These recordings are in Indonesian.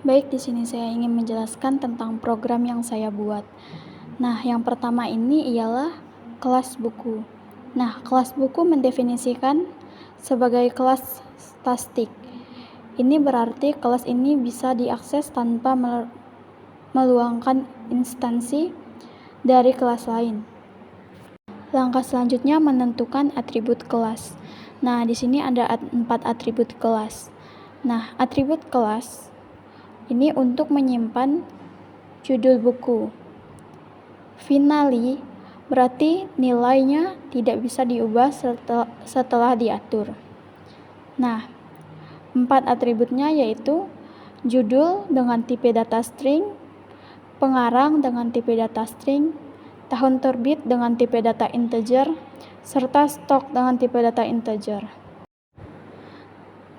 Baik, di sini saya ingin menjelaskan tentang program yang saya buat. Nah, yang pertama ini ialah kelas buku. Nah, kelas buku mendefinisikan sebagai kelas statik. Ini berarti kelas ini bisa diakses tanpa meluangkan instansi dari kelas lain. Langkah selanjutnya menentukan atribut kelas. Nah, di sini ada 4 atribut kelas. Nah, atribut kelas ini untuk menyimpan judul buku. Finally berarti nilainya tidak bisa diubah setelah diatur. Nah, 4 atributnya yaitu judul dengan tipe data string, pengarang dengan tipe data string, tahun terbit dengan tipe data integer, serta stok dengan tipe data integer.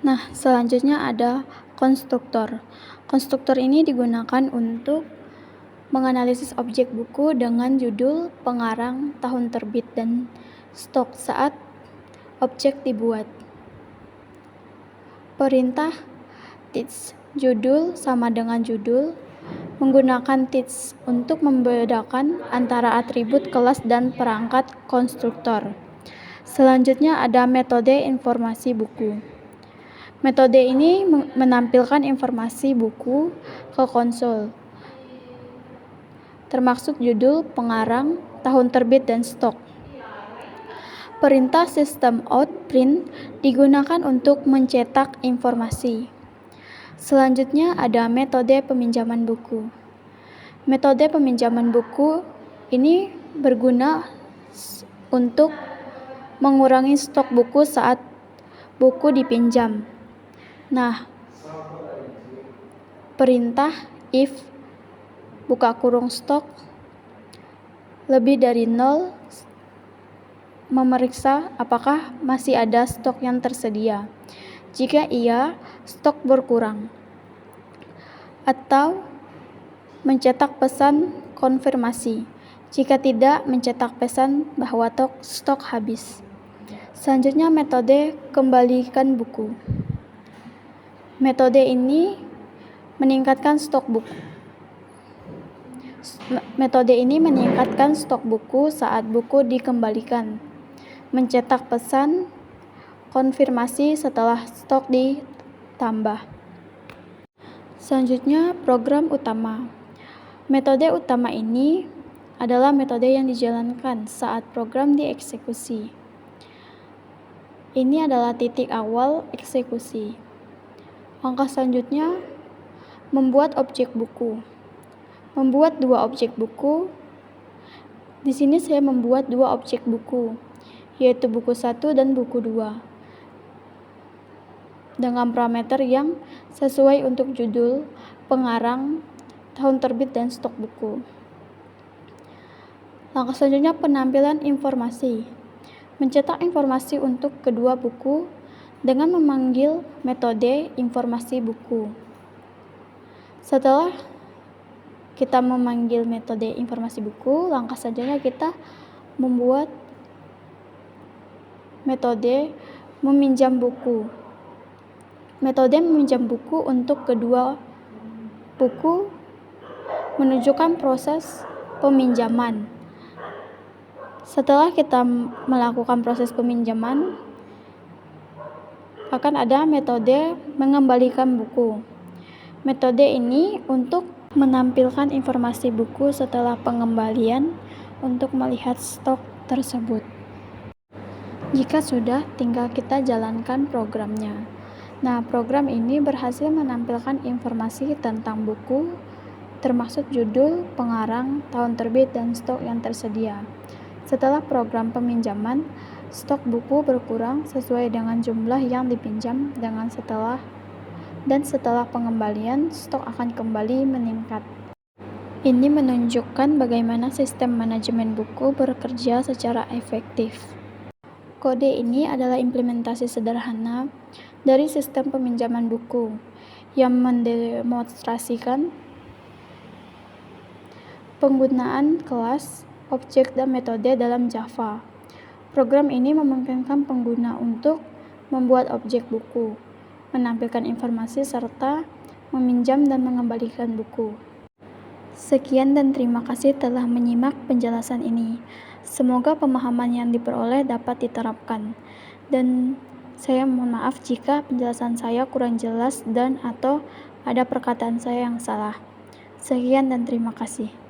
Nah, selanjutnya ada konstruktor. Konstruktor ini digunakan untuk menganalisis objek buku dengan judul, pengarang, tahun terbit, dan stok saat objek dibuat. Perintah teach judul sama dengan judul, menggunakan teach untuk membedakan antara atribut kelas dan perangkat konstruktor. Selanjutnya ada metode informasi buku. Metode ini menampilkan informasi buku ke konsol, termasuk judul, pengarang, tahun terbit, dan stok. Perintah sistem out print digunakan untuk mencetak informasi. Selanjutnya ada metode peminjaman buku. Metode peminjaman buku ini berguna untuk mengurangi stok buku saat buku dipinjam. Nah, perintah if buka kurung stok lebih dari 0 memeriksa apakah masih ada stok yang tersedia. Jika iya, stok berkurang. Atau mencetak pesan konfirmasi. Jika tidak, mencetak pesan bahwa stok habis. Selanjutnya metode kembalikan buku. Metode ini meningkatkan stok buku. Metode ini meningkatkan stok buku saat buku dikembalikan. Mencetak pesan konfirmasi setelah stok ditambah. Selanjutnya program utama. Metode utama ini adalah metode yang dijalankan saat program dieksekusi. Ini adalah titik awal eksekusi. Langkah selanjutnya membuat objek buku. Membuat 2 objek buku. Di sini saya membuat 2 objek buku, yaitu buku 1 dan buku 2. Dengan parameter yang sesuai untuk judul, pengarang, tahun terbit, dan stok buku. Langkah selanjutnya penampilan informasi. Mencetak informasi untuk kedua buku dengan memanggil metode informasi buku. Setelah kita memanggil metode informasi buku, langkah selanjutnya kita membuat metode meminjam buku. Metode meminjam buku untuk kedua buku menunjukkan proses peminjaman. Setelah kita melakukan proses peminjaman, akan ada metode mengembalikan buku. Metode ini untuk menampilkan informasi buku setelah pengembalian untuk melihat stok tersebut. Jika sudah, tinggal kita jalankan programnya. Nah, program ini berhasil menampilkan informasi tentang buku, termasuk judul, pengarang, tahun terbit, dan stok yang tersedia. Setelah program peminjaman, stok buku berkurang sesuai dengan jumlah yang dipinjam dan setelah pengembalian, stok akan kembali meningkat. Ini menunjukkan bagaimana sistem manajemen buku bekerja secara efektif. Kode ini adalah implementasi sederhana dari sistem peminjaman buku yang mendemonstrasikan penggunaan kelas, objek, dan metode dalam Java. Program ini memungkinkan pengguna untuk membuat objek buku, menampilkan informasi, serta meminjam dan mengembalikan buku. Sekian dan terima kasih telah menyimak penjelasan ini. Semoga pemahaman yang diperoleh dapat diterapkan. Dan saya mohon maaf jika penjelasan saya kurang jelas dan atau ada perkataan saya yang salah. Sekian dan terima kasih.